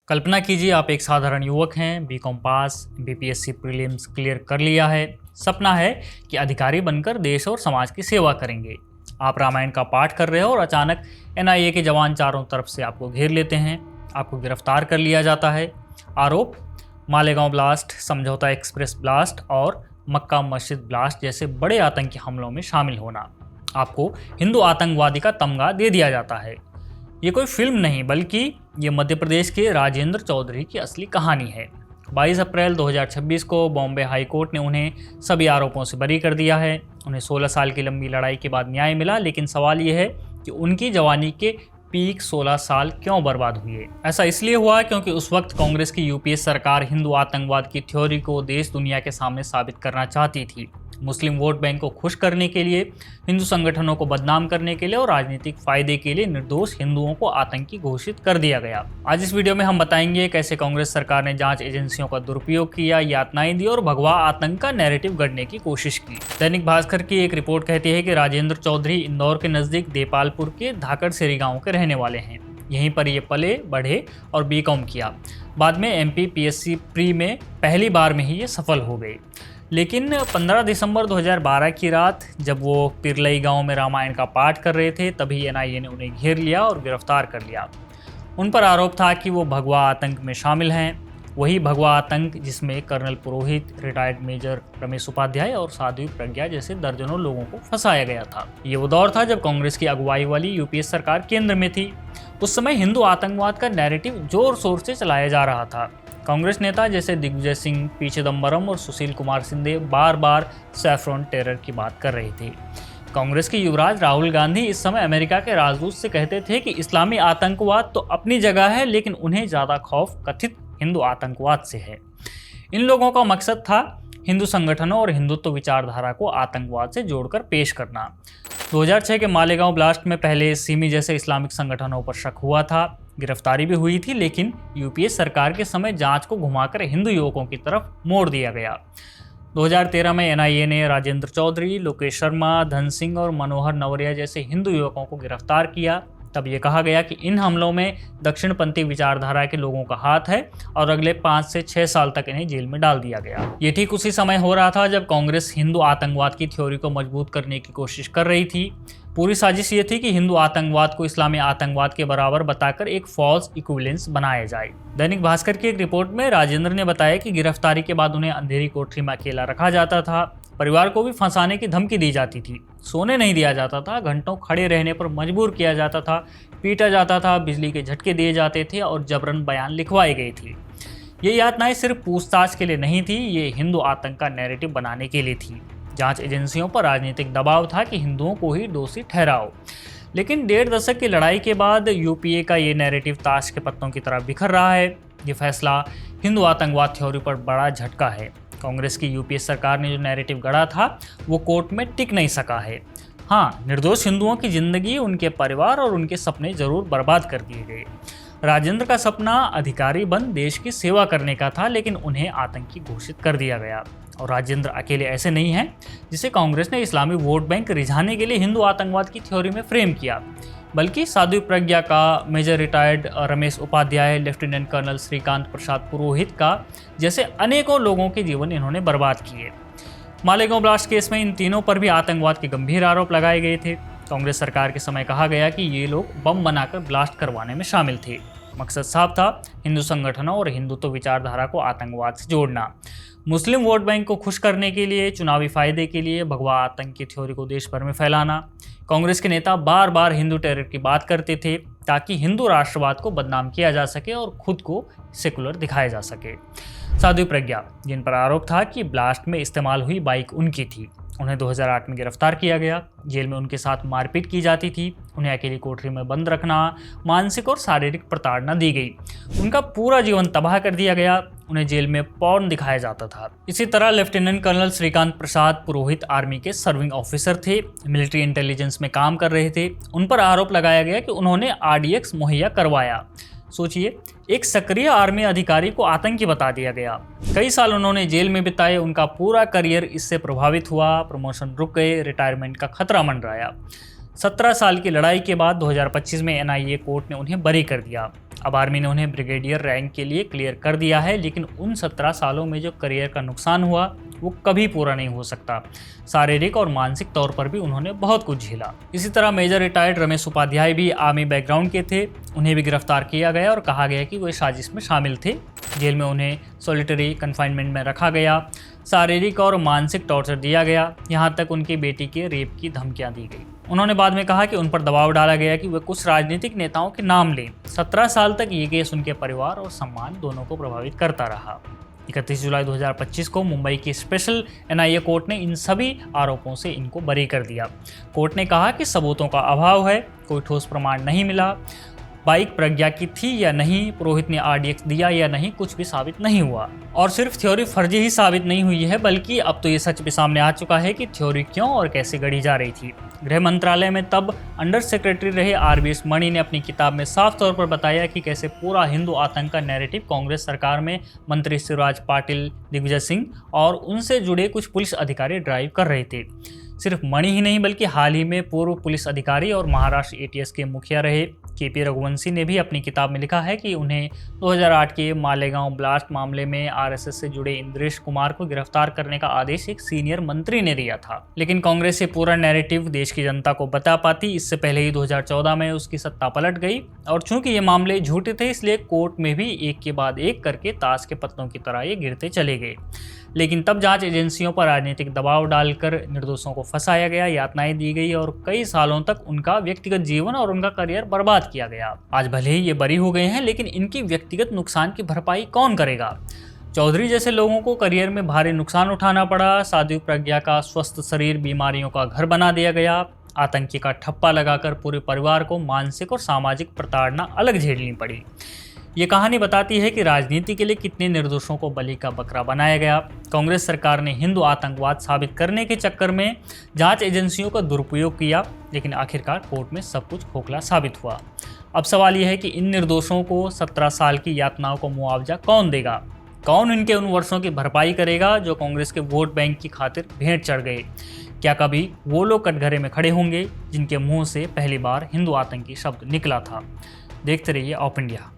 कल्पना कीजिए आप एक साधारण युवक हैं, BCom pass, BPSC prelims clear कर लिया है। सपना है कि अधिकारी बनकर देश और समाज की सेवा करेंगे। आप रामायण का पाठ कर रहे हो और अचानक एनआईए के जवान चारों तरफ से आपको घेर लेते हैं। आपको गिरफ्तार कर लिया जाता है। आरोप: मालेगांव ब्लास्ट, समझौता एक्सप्रेस ब्लास्ट और मक्का मस्जिद ब्लास्ट जैसे बड़े आतंकी हमलों में शामिल होना। आपको हिंदू आतंकवादी का तमगा दे दिया जाता है। ये कोई फिल्म नहीं बल्कि ये मध्य प्रदेश के राजेंद्र चौधरी की असली कहानी है। 22 अप्रैल 2026 को बॉम्बे हाई कोर्ट ने उन्हें सभी आरोपों से बरी कर दिया है। उन्हें 16 साल की लंबी लड़ाई के बाद न्याय मिला, लेकिन सवाल ये है कि उनकी जवानी के पीक 16 साल क्यों बर्बाद हुए। ऐसा इसलिए हुआ क्योंकि उस वक्त कांग्रेस की यूपीए सरकार हिंदू आतंकवाद की थ्योरी को देश दुनिया के सामने साबित करना चाहती थी। मुस्लिम वोट बैंक को खुश करने के लिए, हिंदू संगठनों को बदनाम करने के लिए और राजनीतिक फायदे के लिए निर्दोष हिंदुओं को आतंकी घोषित कर दिया गया। आज इस वीडियो में हम बताएंगे कैसे कांग्रेस सरकार ने जांच एजेंसियों का दुरुपयोग किया, यातनाएं दी और भगवा आतंक का नैरेटिव गढ़ने की कोशिश की। दैनिक भास्कर की एक रिपोर्ट कहती है कि राजेंद्र चौधरी इंदौर के नजदीक देपालपुर के धाकड़ सेरी गाँव के रहने वाले हैं। यहीं पर ये पले बढ़े और बीकॉम किया। बाद में एमपी पीएससी प्री में पहली बार में ही ये सफल हो गए। लेकिन 15 दिसंबर 2012 की रात जब वो पिरलई गांव में रामायण का पाठ कर रहे थे, तभी एनआईए ने उन्हें घेर लिया और गिरफ्तार कर लिया। उन पर आरोप था कि वो भगवा आतंक में शामिल हैं। वही भगवा आतंक जिसमें कर्नल पुरोहित, रिटायर्ड मेजर रमेश उपाध्याय और साध्वी प्रज्ञा जैसे दर्जनों लोगों को फंसाया गया था। ये वो दौर था जब कांग्रेस की अगुवाई वाली यूपीए सरकार केंद्र में थी। उस समय हिंदू आतंकवाद का नैरेटिव जोर शोर से चलाया जा रहा था। कांग्रेस नेता जैसे दिग्विजय सिंह, पी चिदम्बरम और सुशील कुमार सिंधे बार बार सैफ्रॉन टेरर की बात कर रहे थे। कांग्रेस के युवराज राहुल गांधी इस समय अमेरिका के राजदूत से कहते थे कि इस्लामी आतंकवाद तो अपनी जगह है, लेकिन उन्हें ज़्यादा खौफ कथित हिंदू आतंकवाद से है। इन लोगों का मकसद था हिंदू संगठनों और हिंदुत्व विचारधारा को आतंकवाद से जोड़कर पेश करना। 2006 के मालेगांव ब्लास्ट में पहले सिमी जैसे इस्लामिक संगठनों पर शक हुआ था। गिरफ्तारी भी हुई थी, लेकिन यूपीए सरकार के समय जांच को घुमाकर हिंदू युवकों की तरफ मोड़ दिया गया। 2013 में एनआईए ने राजेंद्र चौधरी, लोकेश शर्मा, धन सिंह और मनोहर नवरिया जैसे हिंदू युवकों को गिरफ्तार किया। तब ये कहा गया कि इन हमलों में दक्षिणपंथी विचारधारा के लोगों का हाथ है और अगले 5 से 6 साल तक इन्हें जेल में डाल दिया गया। ये ठीक उसी समय हो रहा था जब कांग्रेस हिंदू आतंकवाद की थ्योरी को मजबूत करने की कोशिश कर रही थी। पूरी साजिश ये थी कि हिंदू आतंकवाद को इस्लामी आतंकवाद के बराबर बताकर एक फॉल्स इक्विवेलेंस बनाया जाए। दैनिक भास्कर की एक रिपोर्ट में राजेंद्र ने बताया कि गिरफ्तारी के बाद उन्हें अंधेरी कोठरी में अकेला रखा जाता था। परिवार को भी फंसाने की धमकी दी जाती थी। सोने नहीं दिया जाता था, घंटों खड़े रहने पर मजबूर किया जाता था, पीटा जाता था, बिजली के झटके दिए जाते थे और जबरन बयान लिखवाई गई थी। ये यातनाएं सिर्फ पूछताछ के लिए नहीं थी, ये हिंदू आतंक का नैरेटिव बनाने के लिए थी। जांच एजेंसियों पर राजनीतिक दबाव था कि हिंदुओं को ही दोषी ठहराओ। लेकिन 1.5 दशक की लड़ाई के बाद यूपीए का ये नैरेटिव ताश के पत्तों की तरह बिखर रहा है। ये फैसला हिंदू आतंकवाद थ्योरी पर बड़ा झटका है। कांग्रेस की यूपीए सरकार ने जो नैरेटिव गढ़ा था वो कोर्ट में टिक नहीं सका है। हाँ, निर्दोष हिंदुओं की जिंदगी, उनके परिवार और उनके सपने जरूर बर्बाद कर दिए गए। राजेंद्र का सपना अधिकारी बन देश की सेवा करने का था, लेकिन उन्हें आतंकी घोषित कर दिया गया। और राजेंद्र अकेले ऐसे नहीं हैं जिसे कांग्रेस ने इस्लामी वोट बैंक रिझाने के लिए हिंदू आतंकवाद की थ्योरी में फ्रेम किया, बल्कि साध्वी प्रज्ञा का, major retired Ramesh Upadhyay, lieutenant colonel Shrikant Prasad Purohit का जैसे अनेकों लोगों के जीवन इन्होंने बर्बाद किए। मालेगांव ब्लास्ट केस में इन तीनों पर भी आतंकवाद के गंभीर आरोप लगाए गए थे। कांग्रेस सरकार के समय कहा गया कि ये लोग बम बनाकर ब्लास्ट करवाने में शामिल थे। मकसद साफ था, हिंदू संगठनों और हिंदुत्व विचारधारा को आतंकवाद से जोड़ना। मुस्लिम वोट बैंक को खुश करने के लिए, चुनावी फायदे के लिए भगवा आतंक की थ्योरी को देश भर में फैलाना। कांग्रेस के नेता बार बार हिंदू टेरर की बात करते थे ताकि हिंदू राष्ट्रवाद को बदनाम किया जा सके और खुद को सेकुलर दिखाया जा सके। साध्वी प्रज्ञा, जिन पर आरोप था कि ब्लास्ट में इस्तेमाल हुई बाइक उनकी थी, उन्हें 2008 में गिरफ्तार किया गया। जेल में उनके साथ मारपीट की जाती थी, उन्हें अकेली कोठरी में बंद रखना, मानसिक और शारीरिक प्रताड़ना दी गई, उनका पूरा जीवन तबाह कर दिया गया, उन्हें जेल में पॉर्न दिखाया जाता था। इसी तरह लेफ्टिनेंट कर्नल श्रीकांत प्रसाद पुरोहित आर्मी के सर्विंग ऑफिसर थे, मिलिट्री इंटेलिजेंस में काम कर रहे थे। उन पर आरोप लगाया गया कि उन्होंने आरडीएक्स मुहैया करवाया। सोचिए, एक सक्रिय आर्मी अधिकारी को आतंकी बता दिया गया। कई साल उन्होंने जेल में बिताए, उनका पूरा करियर इससे प्रभावित हुआ, प्रमोशन रुक गए, रिटायरमेंट का खतरा मंडराया। 17 साल की लड़ाई के बाद 2025 में एनआईए कोर्ट ने उन्हें बरी कर दिया। अब आर्मी ने उन्हें ब्रिगेडियर रैंक के लिए क्लियर कर दिया है, लेकिन उन 17 सालों में जो करियर का नुकसान हुआ वो कभी पूरा नहीं हो सकता। शारीरिक और मानसिक तौर पर भी उन्होंने बहुत कुछ झेला। इसी तरह मेजर रिटायर्ड रमेश उपाध्याय भी आर्मी बैकग्राउंड के थे। उन्हें भी गिरफ्तार किया गया और कहा गया कि वो इस साजिश में शामिल थे। जेल में उन्हें सॉलिटरी कन्फाइनमेंट में रखा गया, शारीरिक और मानसिक टॉर्चर दिया गया, यहाँ तक उनकी बेटी के रेप की धमकियाँ दी गई। उन्होंने बाद में कहा कि उन पर दबाव डाला गया कि वे कुछ राजनीतिक नेताओं के नाम लें। 17 साल तक ये केस उनके परिवार और सम्मान दोनों को प्रभावित करता रहा। 31 जुलाई 2025 को मुंबई की स्पेशल NIA कोर्ट ने इन सभी आरोपों से इनको बरी कर दिया। कोर्ट ने कहा कि सबूतों का अभाव है, कोई ठोस प्रमाण नहीं मिला, बाइक प्रज्ञा की थी या नहीं, पुरोहित ने RDX दिया या नहीं, कुछ भी साबित नहीं हुआ। और सिर्फ थ्योरी फर्जी ही साबित नहीं हुई है, बल्कि अब तो ये सच भी सामने आ चुका है कि थ्योरी क्यों और कैसे गढ़ी जा रही थी। गृह मंत्रालय में तब अंडर सेक्रेटरी रहे RVS मणि ने अपनी किताब में साफ तौर पर बताया कि कैसे पूरा हिंदू आतंक का नैरेटिव कांग्रेस सरकार में मंत्री शिवराज पाटिल, दिग्विजय सिंह और उनसे जुड़े कुछ पुलिस अधिकारी ड्राइव कर रहे थे। सिर्फ मणि ही नहीं बल्कि हाल ही में पूर्व पुलिस अधिकारी और महाराष्ट्र ATS के मुखिया रहे KP रघुवंशी ने भी अपनी किताब में लिखा है कि उन्हें 2008 के मालेगांव ब्लास्ट मामले में RSS से जुड़े इंद्रेश कुमार को गिरफ्तार करने का आदेश एक सीनियर मंत्री ने दिया था। लेकिन कांग्रेस से पूरा नैरेटिव देश की जनता को बता पाती, इससे पहले ही 2014 में उसकी सत्ता पलट गई। और चूंकि ये मामले झूठे थे, इसलिए कोर्ट में भी एक के बाद एक करके ताश के पत्तों की तरह ये गिरते चले गए। लेकिन तब जांच एजेंसियों पर राजनीतिक दबाव डालकर निर्दोषों को फंसाया गया, यातनाएं दी गई और कई सालों तक उनका व्यक्तिगत जीवन और उनका करियर बर्बाद किया गया। आज भले ही ये बरी हो गए हैं, लेकिन इनकी व्यक्तिगत नुकसान की भरपाई कौन करेगा? चौधरी जैसे लोगों को करियर में भारी नुकसान उठाना पड़ा, साध्वी प्रज्ञा का स्वस्थ शरीर बीमारियों का घर बना दिया गया, आतंकी का ठप्पा लगाकर पूरे परिवार को मानसिक और सामाजिक प्रताड़ना अलग झेलनी पड़ी। ये कहानी बताती है कि राजनीति के लिए कितने निर्दोषों को बलि का बकरा बनाया गया। कांग्रेस सरकार ने हिंदू आतंकवाद साबित करने के चक्कर में जांच एजेंसियों का दुरुपयोग किया, लेकिन आखिरकार कोर्ट में सब कुछ खोखला साबित हुआ। अब सवाल यह है कि इन निर्दोषों को 17 साल की यातनाओं को मुआवजा कौन देगा? कौन इनके उन वर्षों की भरपाई करेगा जो कांग्रेस के वोट बैंक की खातिर भेंट चढ़ गए? क्या कभी वो लोग कटघरे में खड़े होंगे जिनके मुंह से पहली बार हिंदू आतंकी शब्द निकला था? देखते रहिए ऑप इंडिया।